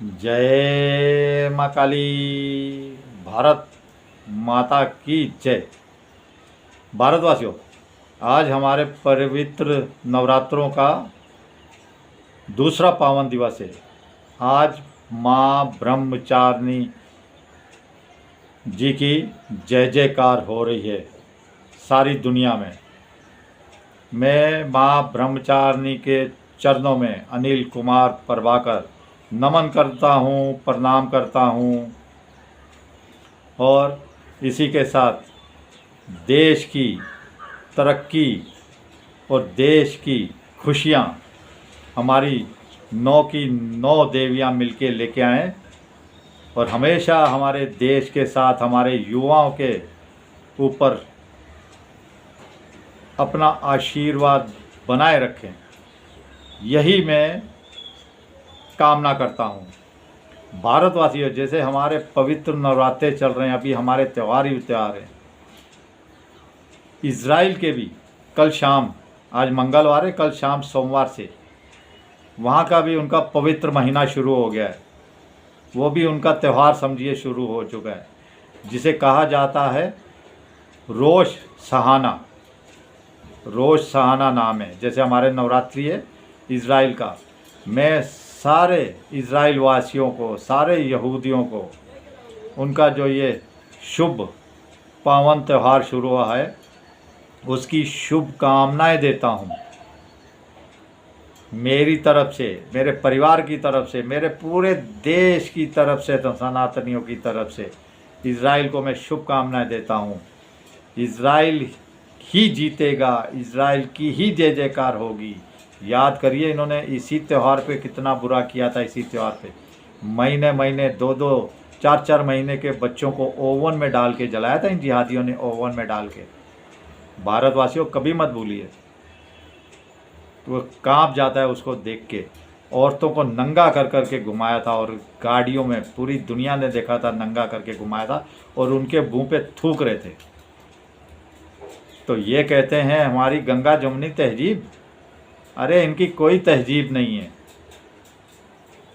जय माँ काली। भारत माता की जय। भारतवासियों, आज हमारे पवित्र नवरात्रों का दूसरा पावन दिवस है। आज माँ ब्रह्मचारिणी जी की जय जयकार हो रही है सारी दुनिया में। मैं माँ ब्रह्मचारिणी के चरणों में अनिल कुमार प्रभाकर नमन करता हूँ, प्रणाम करता हूँ। और इसी के साथ देश की तरक्की और देश की खुशियाँ हमारी 9 की 9 देवियाँ मिलके लेके आएँ और हमेशा हमारे देश के साथ हमारे युवाओं के ऊपर अपना आशीर्वाद बनाए रखें, यही मैं कामना करता हूँ। भारतवासियों, जैसे हमारे पवित्र नवरात्रे चल रहे हैं, अभी हमारे त्यौहार ही त्यौहार हैं। इज़राइल के भी कल शाम, आज मंगलवार है, कल शाम सोमवार से वहाँ का भी उनका पवित्र महीना शुरू हो गया है। वो भी उनका त्यौहार समझिए शुरू हो चुका है, जिसे कहा जाता है रोश सहाना। रोश सहाना नाम है, जैसे हमारे नवरात्रि है इज़राइल का। मैं सारे इज़राइल वासियों को, सारे यहूदियों को उनका जो ये शुभ पावन त्यौहार शुरू हुआ है उसकी शुभकामनाएं देता हूँ। मेरी तरफ से, मेरे परिवार की तरफ से, मेरे पूरे देश की तरफ से, तो सनातनियों की तरफ से इज़राइल को मैं शुभकामनाएं देता हूँ। इज़राइल ही जीतेगा, इज़राइल की ही जय जयकार होगी। याद करिए, इन्होंने इसी त्यौहार पे कितना बुरा किया था। इसी त्यौहार पे महीने महीने, 2-2, 4-4 महीने के बच्चों को ओवन में डाल के जलाया था इन जिहादियों ने, ओवन में डाल के। भारतवासियों, कभी मत भूलिए। तो वो काँप जाता है उसको देख के। औरतों को नंगा कर कर के घुमाया था और गाड़ियों में पूरी दुनिया ने देखा था, नंगा करके घुमाया था और उनके मुँह पे थूक रहे थे। तो ये कहते हैं हमारी गंगा जमुनी तहजीब। अरे इनकी कोई तहजीब नहीं है।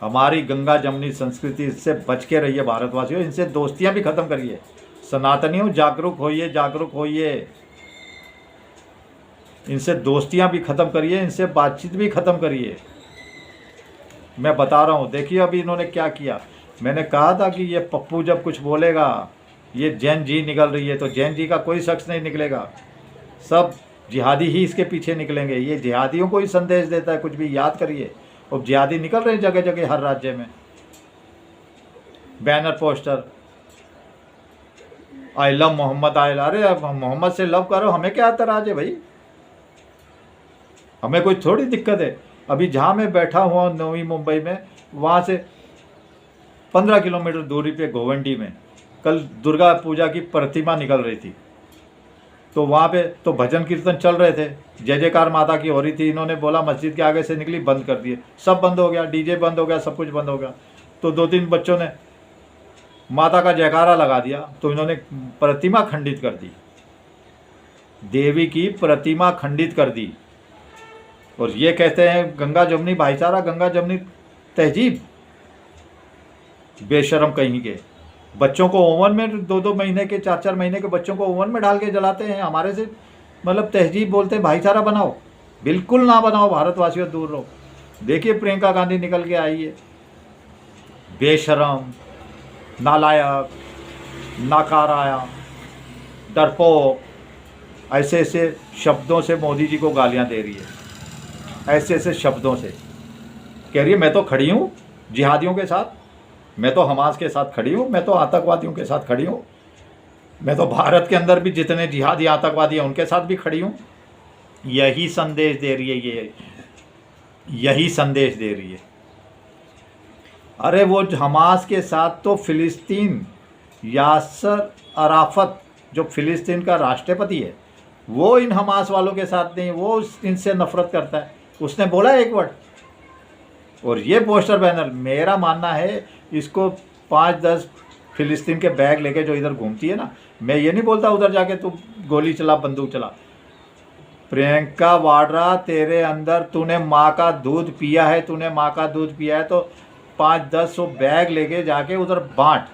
हमारी गंगा जमुनी संस्कृति से बच के रहिए भारतवासियों। इनसे दोस्तियां भी ख़त्म करिए। सनातनियों, जागरूक होइए, जागरूक होइए। इनसे दोस्तियां भी ख़त्म करिए, इनसे बातचीत भी ख़त्म करिए। मैं बता रहा हूँ, देखिए अभी इन्होंने क्या किया। मैंने कहा था कि ये पप्पू जब कुछ बोलेगा ये जैन जी निकल रही है, तो जैन जी का कोई शख्स नहीं निकलेगा, सब जिहादी ही इसके पीछे निकलेंगे। ये जिहादियों को ही संदेश देता है, कुछ भी याद करिए। और जिहादी निकल रहे हैं जगह जगह, हर राज्य में banner poster, I love Mohammad. अरे मोहम्मद से लव करो, हमें क्या एतराज है भाई, हमें कोई थोड़ी दिक्कत है। अभी जहाँ मैं बैठा हुआ नवी मुंबई में, वहाँ से 15 किलोमीटर दूरी पे गोवंडी में कल दुर्गा पूजा की प्रतिमा निकल रही थी। तो वहाँ पे तो भजन कीर्तन चल रहे थे, जय जयकार माता की हो रही थी। इन्होंने बोला मस्जिद के आगे से निकली, बंद कर दिए, सब बंद हो गया, डीजे बंद हो गया, सब कुछ बंद हो गया। तो 2-3 बच्चों ने माता का जयकारा लगा दिया, तो इन्होंने प्रतिमा खंडित कर दी, देवी की प्रतिमा खंडित कर दी। और ये कहते हैं गंगा जमुनी भाईचारा, गंगा जमुनी तहजीब। बेशरम कहीं के। बच्चों को ओवन में, 2-2 महीने के, 4-4 महीने के बच्चों को ओवन में डाल के जलाते हैं। हमारे से मतलब तहजीब बोलते हैं भाईचारा बनाओ, बिल्कुल ना बनाओ। भारतवासियों दूर रहो। देखिए प्रियंका गांधी निकल के आई है, बेशरम, नालायक, नाकाराया, डरपोक, ऐसे ऐसे शब्दों से मोदी जी को गालियां दे रही है। ऐसे ऐसे शब्दों से कह रही है मैं तो खड़ी हूँ जिहादियों के साथ, मैं तो हमास के साथ खड़ी हूँ, मैं तो आतंकवादियों के साथ खड़ी हूँ, मैं तो भारत के अंदर भी जितने जिहादी आतंकवादी हैं उनके साथ भी खड़ी हूँ। यही संदेश दे रही है ये, यही संदेश दे रही है। अरे वो हमास के साथ तो फिलिस्तीन, यासर अराफत जो फिलिस्तीन का राष्ट्रपति है, वो इन हमास वालों के साथ नहीं, वो इनसे नफरत करता है। उसने बोला एक वर्ड। और ये पोस्टर बैनर, मेरा मानना है इसको 5-10 फिलिस्तीन के बैग लेके जो इधर घूमती है ना, मैं ये नहीं बोलता उधर जाके तू गोली चला, बंदूक चला। प्रियंका वाड्रा, तेरे अंदर, तूने माँ का दूध पिया है, तूने माँ का दूध पिया है, तो 5-10 वो बैग लेके जाके उधर बांट,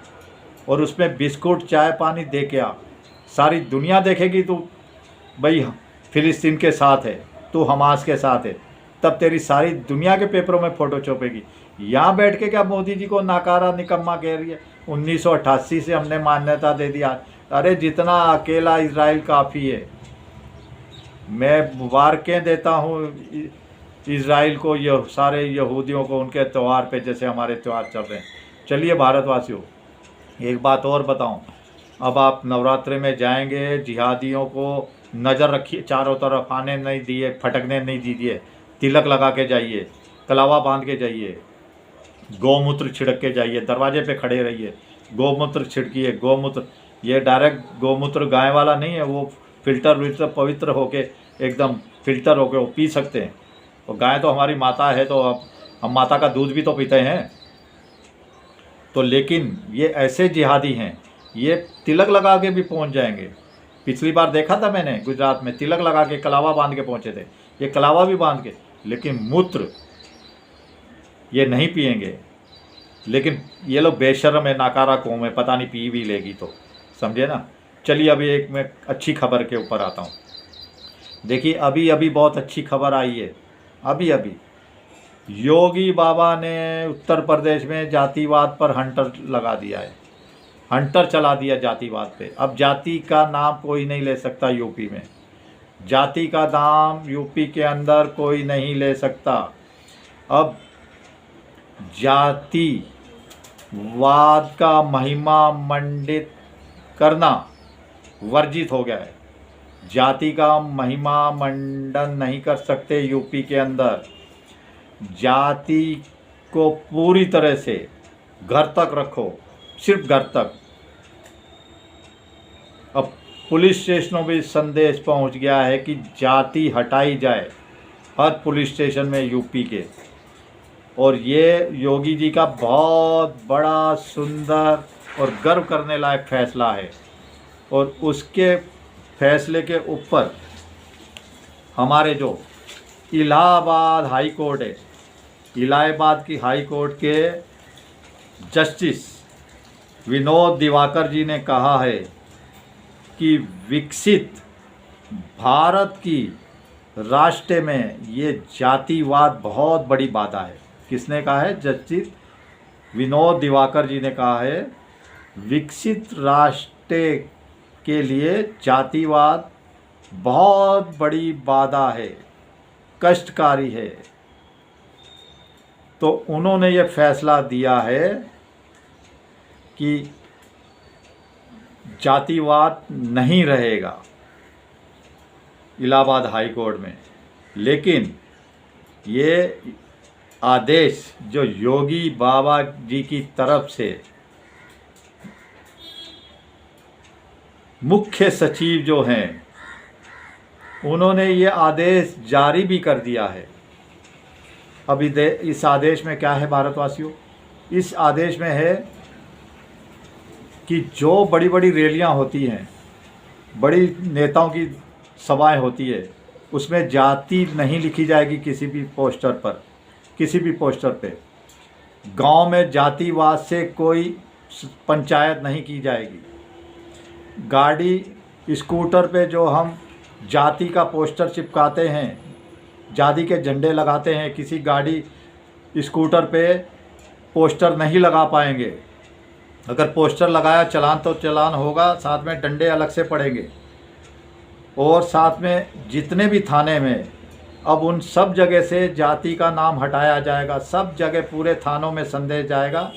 और उसमें बिस्कुट चाय पानी दे के आ। सारी दुनिया देखेगी तू भाई फिलिस्तीन के साथ है, तू हमास के साथ है, तब तेरी सारी दुनिया के पेपरों में फ़ोटो छपेगी। यहाँ बैठ के क्या मोदी जी को नाकारा निकम्मा कह रही है? 1988 से हमने मान्यता दे दिया। अरे जितना अकेला इजराइल काफ़ी है। मैं मुबारकें देता हूँ इजराइल को, ये सारे यहूदियों को उनके त्यौहार पे, जैसे हमारे त्यौहार चल रहे हैं। चलिए भारतवासियों, एक बात और बताऊं, अब आप नवरात्रि में जाएंगे, जिहादियों को नज़र रखिए, चारों तरफ आने नहीं दिए, फटकने नहीं दीजिए, तिलक लगा के जाइए, कलावा बांध के जाइए, गौमूत्र छिड़क के जाइए, दरवाजे पे खड़े रहिए, गौमूत्र छिड़किए। गौमूत्र ये डायरेक्ट गौमूत्र गाय वाला नहीं है, वो फिल्टर पवित्र होके एकदम फिल्टर होके वो पी सकते हैं। और गाय तो हमारी माता है, तो अब हम माता का दूध भी तो पीते हैं। तो लेकिन ये ऐसे जिहादी हैं, ये तिलक लगा के भी पहुंच जाएंगे। पिछली बार देखा था मैंने गुजरात में, तिलक लगा के कलावा बांध के पहुंचे थे, ये कलावा भी बांध के, लेकिन मूत्र ये नहीं पिएंगे। लेकिन ये लोग बेशर्म है, नाकारा कौम है, पता नहीं पी भी लेगी तो, समझे ना। चलिए अभी एक मैं अच्छी खबर के ऊपर आता हूँ। देखिए अभी अभी बहुत अच्छी खबर आई है। अभी अभी योगी बाबा ने उत्तर प्रदेश में जातिवाद पर हंटर लगा दिया है, हंटर चला दिया जातिवाद पे। अब जाति का नाम कोई नहीं ले सकता यूपी में, जाति का नाम यूपी के अंदर कोई नहीं ले सकता। अब जातिवाद का महिमा मंडित करना वर्जित हो गया है। जाति का महिमा मंडन नहीं कर सकते यूपी के अंदर। जाति को पूरी तरह से घर तक रखो, सिर्फ घर तक। अब पुलिस स्टेशनों में संदेश पहुंच गया है कि जाति हटाई जाए हर पुलिस स्टेशन में यूपी के। और ये योगी जी का बहुत बड़ा सुंदर और गर्व करने लायक फैसला है। और उसके फैसले के ऊपर हमारे जो इलाहाबाद हाई कोर्ट है, इलाहाबाद की हाई कोर्ट के जस्टिस विनोद दिवाकर जी ने कहा है कि विकसित भारत की राष्ट्र में ये जातिवाद बहुत बड़ी बाधा है। किसने कहा है? जस्टिस विनोद दिवाकर जी ने कहा है विकसित राष्ट्र के लिए जातिवाद बहुत बड़ी बाधा है, कष्टकारी है। तो उन्होंने ये फैसला दिया है कि जातिवाद नहीं रहेगा इलाहाबाद हाई कोर्ट में। लेकिन ये आदेश जो योगी बाबा जी की तरफ से मुख्य सचिव जो हैं, उन्होंने ये आदेश जारी भी कर दिया है। अभी इस आदेश में क्या है भारतवासियों? इस आदेश में है कि जो बड़ी बड़ी रैलियां होती हैं, बड़ी नेताओं की सभाएं होती है, उसमें जाति नहीं लिखी जाएगी किसी भी पोस्टर पर, किसी भी पोस्टर पे। गांव में जातिवाद से कोई पंचायत नहीं की जाएगी। गाड़ी स्कूटर पे जो हम जाति का पोस्टर चिपकाते हैं, जाति के झंडे लगाते हैं, किसी गाड़ी स्कूटर पे पोस्टर नहीं लगा पाएंगे। अगर पोस्टर लगाया चालान तो चालान होगा, साथ में डंडे अलग से पड़ेंगे। और साथ में जितने भी थाने में, अब उन सब जगह से जाति का नाम हटाया जाएगा। सब जगह पूरे थानों में संदेश जाएगा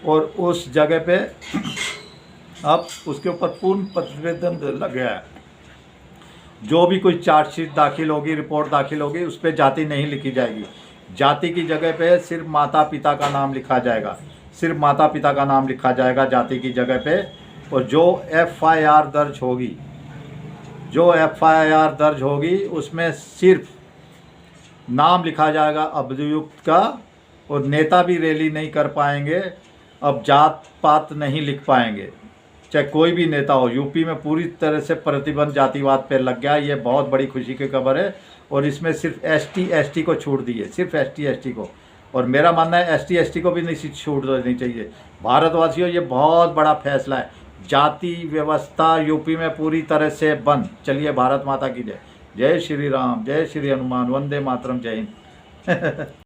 और उस जगह पे अब उसके ऊपर पूर्ण प्रतिवेदन लग गया है। जो भी कोई चार्जशीट दाखिल होगी, रिपोर्ट दाखिल होगी, उस पर जाति नहीं लिखी जाएगी। जाति की जगह पे सिर्फ माता पिता का नाम लिखा जाएगा, सिर्फ माता पिता का नाम लिखा जाएगा जाति की जगह पे। और जो FIR दर्ज होगी, जो FIR दर्ज होगी, उसमें सिर्फ नाम लिखा जाएगा अभियुक्त का। और नेता भी रैली नहीं कर पाएंगे, अब जात पात नहीं लिख पाएंगे, चाहे कोई भी नेता हो। यूपी में पूरी तरह से प्रतिबंध जातिवाद पर लग गया। ये बहुत बड़ी खुशी की खबर है। और इसमें सिर्फ ST ST को छूट दी है, सिर्फ ST ST को। और मेरा मानना है ST ST को भी निश्चित छूट देनी चाहिए। भारतवासियों, ये बहुत बड़ा फैसला है। जाति व्यवस्था यूपी में पूरी तरह से बंद। चलिए, भारत माता की जय। जय श्री राम, जय श्री हनुमान, वंदे मातरम, जय हिंद।